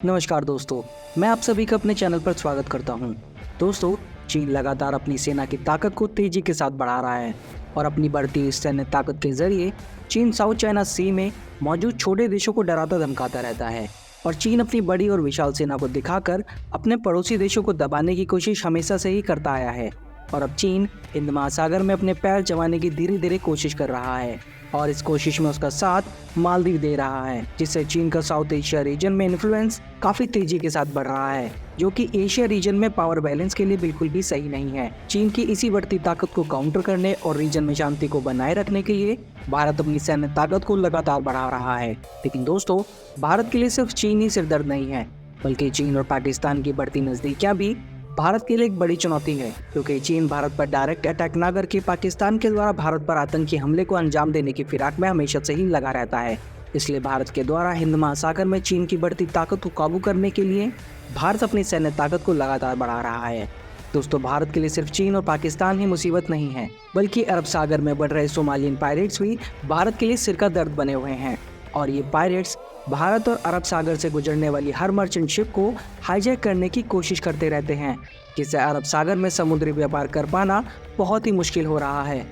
नमस्कार दोस्तों, मैं आप सभी का अपने चैनल पर स्वागत करता हूं। दोस्तों, चीन लगातार अपनी सेना की ताकत को तेजी के साथ बढ़ा रहा है और अपनी बढ़ती सैन्य ताकत के जरिए चीन साउथ चाइना सी में मौजूद छोटे देशों को डराता धमकाता रहता है। और चीन अपनी बड़ी और विशाल सेना को दिखाकर अपने पड़ोसी देशों को दबाने की कोशिश हमेशा से ही करता आया है। और अब चीन हिंद महासागर में अपने पैर जमाने की धीरे धीरे कोशिश कर रहा है और इस कोशिश में उसका साथ मालदीव दे रहा है, जिससे चीन का साउथ एशिया रीजन में इन्फ्लुएंस काफी तेजी के साथ बढ़ रहा है, जो कि एशिया रीजन में पावर बैलेंस के लिए बिल्कुल भी सही नहीं है। चीन की इसी बढ़ती ताकत को काउंटर करने और रीजन में शांति को बनाए रखने के लिए भारत अपनी सैन्य ताकत को लगातार बढ़ा रहा है। लेकिन दोस्तों, भारत के लिए सिर्फ चीन ही सिरदर्द नहीं है, बल्कि चीन और पाकिस्तान की बढ़ती नजदीकियां भी भारत के लिए एक बड़ी चुनौती है, क्योंकि चीन भारत पर डायरेक्ट अटैक न करके पाकिस्तान के द्वारा भारत पर आतंकी हमले को अंजाम देने की फिराक में हमेशा से ही लगा रहता है। इसलिए भारत के द्वारा हिंद महासागर में चीन की बढ़ती ताकत को काबू करने के लिए भारत अपनी सैन्य ताकत को लगातार बढ़ा रहा है। दोस्तों, भारत के लिए सिर्फ चीन और पाकिस्तान ही मुसीबत नहीं है, बल्कि अरब सागर में बढ़ रहे सोमालियन पायरेट्स भी भारत के लिए सिर का दर्द बने हुए हैं। और ये पायरेट्स भारत और अरब सागर से गुजरने वाली हर मर्चेंट शिप को हाईजैक करने की कोशिश करते रहते हैं, जिससे अरब सागर में समुद्री व्यापार कर पाना बहुत ही मुश्किल हो रहा है।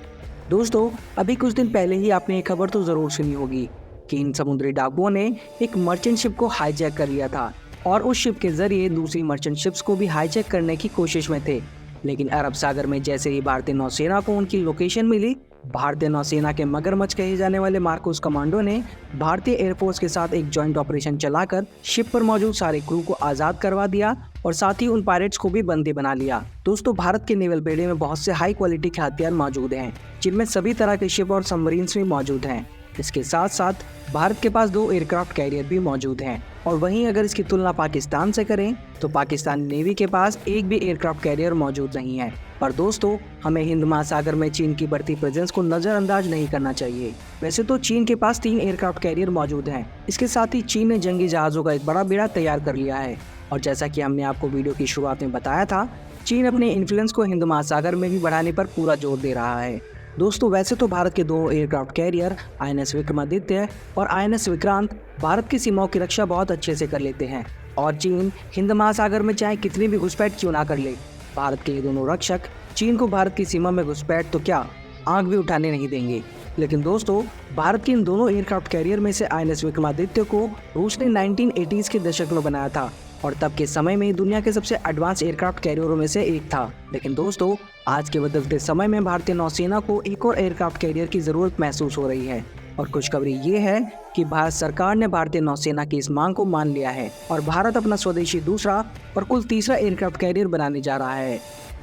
दोस्तों, अभी कुछ दिन पहले ही आपने एक खबर तो ज़रूर सुनी होगी कि इन समुद्री डाकुओं ने एक मर्चेंट शिप को हाईजैक कर लिया था और उस शिप के जरिए दूसरी मर्चेंट शिप्स को भी हाईजैक करने की कोशिश में थे। लेकिन अरब सागर में जैसे ही भारतीय नौसेना को उनकी लोकेशन मिली, भारतीय नौसेना के मगरमच्छ कहे जाने वाले मार्कोस कमांडो ने भारतीय एयरफोर्स के साथ एक जॉइंट ऑपरेशन चलाकर शिप पर मौजूद सारे क्रू को आजाद करवा दिया और साथ ही उन पायरेट्स को भी बंदी बना लिया। दोस्तों, भारत के नेवल बेड़े में बहुत से हाई क्वालिटी के हथियार मौजूद हैं, जिनमें सभी तरह के शिप और सबमरीन्स भी मौजूद हैं। इसके साथ साथ भारत के पास 2 एयरक्राफ्ट कैरियर भी मौजूद हैं। और वहीं अगर इसकी तुलना पाकिस्तान से करें तो पाकिस्तानी नेवी के पास एक भी एयरक्राफ्ट कैरियर मौजूद नहीं है। पर दोस्तों, हमें हिंद महासागर में चीन की बढ़ती प्रेजेंस को नजरअंदाज नहीं करना चाहिए। वैसे तो चीन के पास 3 एयरक्राफ्ट कैरियर मौजूद हैं। इसके साथ ही चीन ने जंगी जहाजों का एक बड़ा बेड़ा तैयार कर लिया है। और जैसा कि हमने आपको वीडियो की शुरुआत में बताया था, चीन अपने इन्फ्लुएंस को हिंद महासागर में भी बढ़ाने पर पूरा जोर दे रहा है। दोस्तों, वैसे तो भारत के 2 एयरक्राफ्ट कैरियर INS विक्रमादित्य और INS विक्रांत भारत की सीमाओं की रक्षा बहुत अच्छे से कर लेते हैं। और चीन हिंद महासागर में चाहे कितनी भी घुसपैठ क्यों ना कर ले, भारत के ये दोनों रक्षक चीन को भारत की सीमा में घुसपैठ तो क्या आंख भी उठाने नहीं देंगे। लेकिन दोस्तों, भारत के इन दोनों एयरक्राफ्ट कैरियर में से INS विक्रमादित्य को रूस ने 1980s के दशक में बनाया था और तब के समय में दुनिया के सबसे एडवांस एयरक्राफ्ट कैरियरों में से एक था। लेकिन दोस्तों, आज के बदलते समय में भारतीय नौसेना को एक और एयरक्राफ्ट कैरियर की जरूरत महसूस हो रही है। और खुशखबरी ये है कि भारत सरकार ने भारतीय नौसेना की इस मांग को मान लिया है और भारत अपना स्वदेशी दूसरा और कुल तीसरा एयरक्राफ्ट कैरियर बनाने जा रहा है।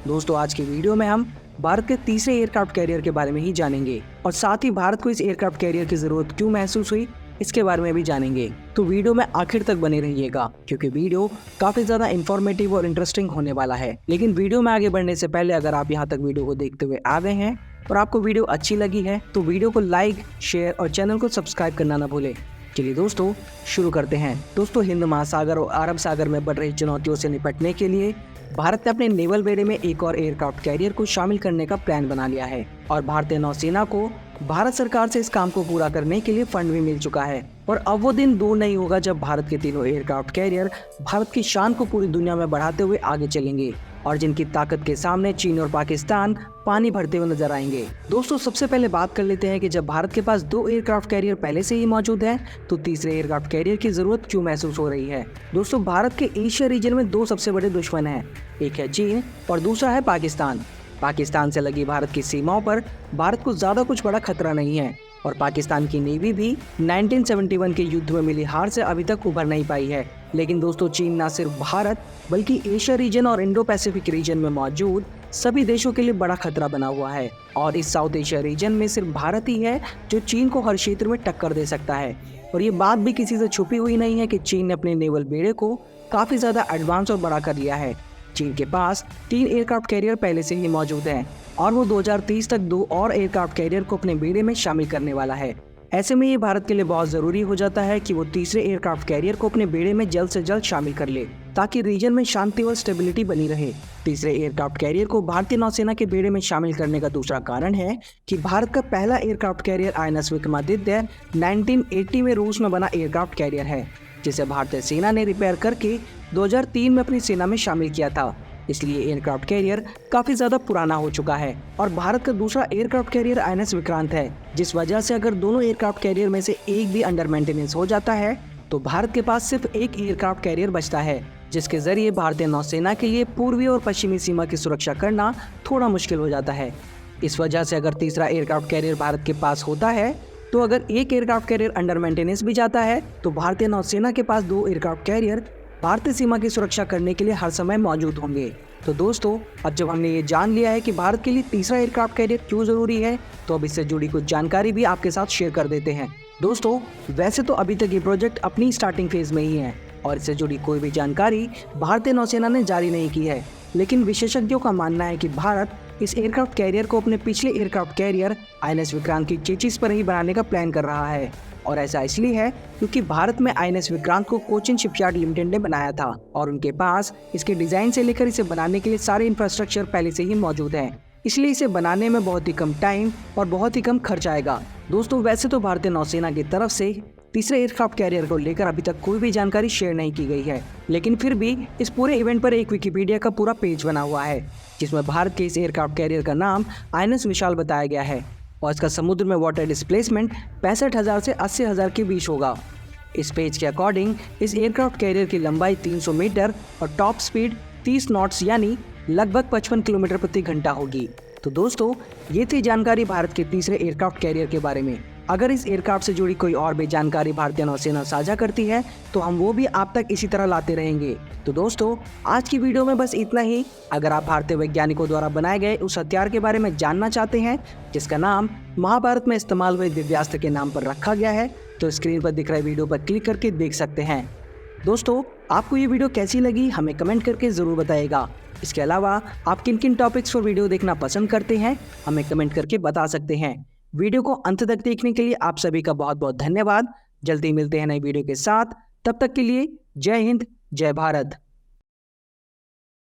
दोस्तों, आज की वीडियो में हम भारत के तीसरे एयरक्राफ्ट कैरियर के बारे में ही जानेंगे और साथ ही भारत को इस एयरक्राफ्ट कैरियर की जरूरत क्यों महसूस हुई इसके बारे में भी जानेंगे। तो वीडियो में आखिर तक बने रहिएगा, क्योंकि वीडियो काफी ज्यादा इंफॉर्मेटिव और इंटरेस्टिंग होने वाला है। लेकिन वीडियो में आगे बढ़ने से पहले अगर आप यहाँ तक वीडियो को देखते हुए आ गए हैं और आपको वीडियो अच्छी लगी है तो वीडियो को लाइक, शेयर और चैनल को सब्सक्राइब करना ना भूलें। चलिए दोस्तों, शुरू करते हैं। दोस्तों, हिंद महासागर और अरब सागर में बढ़ रही चुनौतियों से निपटने के लिए भारत ने अपने नेवल बेड़े में एक और एयरक्राफ्ट कैरियर को शामिल करने का प्लान बना लिया है और भारतीय नौसेना को भारत सरकार से इस काम को पूरा करने के लिए फंड भी मिल चुका है। और अब वो दिन दूर नहीं होगा जब भारत के तीनों एयरक्राफ्ट कैरियर भारत की शान को पूरी दुनिया में बढ़ाते हुए आगे चलेंगे और जिनकी ताकत के सामने चीन और पाकिस्तान पानी भरते हुए नजर आएंगे। दोस्तों, सबसे पहले बात कर लेते हैं कि जब भारत के पास 2 एयरक्राफ्ट कैरियर पहले से ही मौजूद है तो तीसरे एयरक्राफ्ट कैरियर की जरूरत क्यों महसूस हो रही है। दोस्तों, भारत के एशिया रीजन में 2 सबसे बड़े दुश्मन हैं, एक है चीन और दूसरा है पाकिस्तान। पाकिस्तान से लगी भारत की सीमाओं पर भारत को ज्यादा कुछ बड़ा खतरा नहीं है और पाकिस्तान की नेवी भी 1971 के युद्ध में मिली हार से अभी तक उभर नहीं पाई है। लेकिन दोस्तों, चीन न सिर्फ भारत बल्कि एशिया रीजन और इंडो पैसिफिक रीजन में मौजूद सभी देशों के लिए बड़ा खतरा बना हुआ है। और इस साउथ एशिया रीजन में सिर्फ भारत ही है जो चीन को हर क्षेत्र में टक्कर दे सकता है। और ये बात भी किसी से छुपी हुई नहीं है कि चीन ने अपने नेवल बेड़े को काफी ज्यादा एडवांस और बड़ा कर लिया है। चीन के पास 3 एयरक्राफ्ट कैरियर पहले से ही मौजूद हैं और वो 2030 तक 2 और एयरक्राफ्ट कैरियर को अपने बेड़े में शामिल करने वाला है। ऐसे में ये भारत के लिए बहुत जरूरी हो जाता है कि वो तीसरे एयरक्राफ्ट कैरियर को अपने बेड़े में जल्द से जल्द शामिल कर ले, ताकि रीजन में शांति और स्टेबिलिटी बनी रहे। तीसरे एयरक्राफ्ट कैरियर को भारतीय नौसेना के बेड़े में शामिल करने का दूसरा कारण है कि भारत का पहला एयरक्राफ्ट कैरियर INS विक्रमादित्य 1980 में रूस में बना एयरक्राफ्ट कैरियर है, जिसे भारतीय सेना ने रिपेयर करके 2003 में अपनी सेना में शामिल किया था। इसलिए एयरक्राफ्ट कैरियर काफ़ी ज़्यादा पुराना हो चुका है और भारत का दूसरा एयरक्राफ्ट कैरियर INS विक्रांत है, जिस वजह से अगर दोनों एयरक्राफ्ट कैरियर में से एक भी अंडर मेंटेनेंस हो जाता है तो भारत के पास सिर्फ एक एयरक्राफ्ट कैरियर बचता है, जिसके जरिए भारतीय नौसेना के लिए पूर्वी और पश्चिमी सीमा की सुरक्षा करना थोड़ा मुश्किल हो जाता है। इस वजह से अगर तीसरा एयरक्राफ्ट कैरियर भारत के पास होता है तो अगर एक एयरक्राफ्ट कैरियर अंडर मेंटेनेंस भी जाता है तो भारतीय नौसेना के पास 2 एयरक्राफ्ट कैरियर भारतीय सीमा की सुरक्षा करने के लिए हर समय मौजूद होंगे। तो दोस्तों, अब जब हमने ये जान लिया है कि भारत के लिए तीसरा एयरक्राफ्ट कैरियर क्यों ज़रूरी है, तो अब इससे जुड़ी कुछ जानकारी भी आपके साथ शेयर कर देते हैं। दोस्तों, वैसे तो अभी तक ये प्रोजेक्ट अपनी स्टार्टिंग फेज में ही है और इससे जुड़ी कोई भी जानकारी भारतीय नौसेना ने जारी नहीं की है, लेकिन विशेषज्ञों का मानना है कि भारत इस एयरक्राफ्ट कैरियर को अपने पिछले एयरक्राफ्ट कैरियर INS विक्रांत की चेचिस पर ही बनाने का प्लान कर रहा है। और ऐसा इसलिए है क्योंकि भारत में INS विक्रांत को कोचिन शिपयार्ड लिमिटेड ने बनाया था और उनके पास इसके डिजाइन से लेकर इसे बनाने के लिए सारे इंफ्रास्ट्रक्चर पहले से ही मौजूद है, इसलिए इसे बनाने में बहुत ही कम टाइम और बहुत ही कम खर्च आएगा। दोस्तों, वैसे तो भारतीय नौसेना की तरफ से तीसरे एयरक्राफ्ट कैरियर को लेकर अभी तक कोई भी जानकारी शेयर नहीं की गई है, लेकिन फिर भी इस पूरे इवेंट पर एक विकिपीडिया का पूरा पेज बना हुआ है जिसमें भारत के इस एयरक्राफ्ट कैरियर का नाम INS विशाल बताया गया है और इसका समुद्र में वाटर डिस्प्लेसमेंट 65,000 से 80,000 के बीच होगा। इस पेज के अकॉर्डिंग इस एयरक्राफ्ट कैरियर की लंबाई 300 मीटर और टॉप स्पीड 30 नॉट्स यानी लगभग 55 किलोमीटर प्रति घंटा होगी। तो दोस्तों, ये थी जानकारी भारत के तीसरे एयरक्राफ्ट कैरियर के बारे में। अगर इस एयरक्राफ्ट से जुड़ी कोई और भी जानकारी भारतीय नौसेना साझा करती है तो हम वो भी आप तक इसी तरह लाते रहेंगे। तो दोस्तों, आज की वीडियो में बस इतना ही। अगर आप भारतीय वैज्ञानिकों द्वारा बनाए गए उस हथियार के बारे में जानना चाहते हैं जिसका नाम महाभारत में इस्तेमाल हुए दिव्यास्त्र के नाम पर रखा गया है, तो स्क्रीन पर दिख रहे वीडियो पर क्लिक करके देख सकते हैं। दोस्तों, आपको ये वीडियो कैसी लगी हमें कमेंट करके ज़रूर बताइएगा। इसके अलावा आप किन किन टॉपिक्स पर वीडियो देखना पसंद करते हैं हमें कमेंट करके बता सकते हैं। वीडियो को अंत तक देखने के लिए आप सभी का बहुत बहुत धन्यवाद। जल्दी मिलते हैं नई वीडियो के साथ, तब तक के लिए जय हिंद, जय भारत।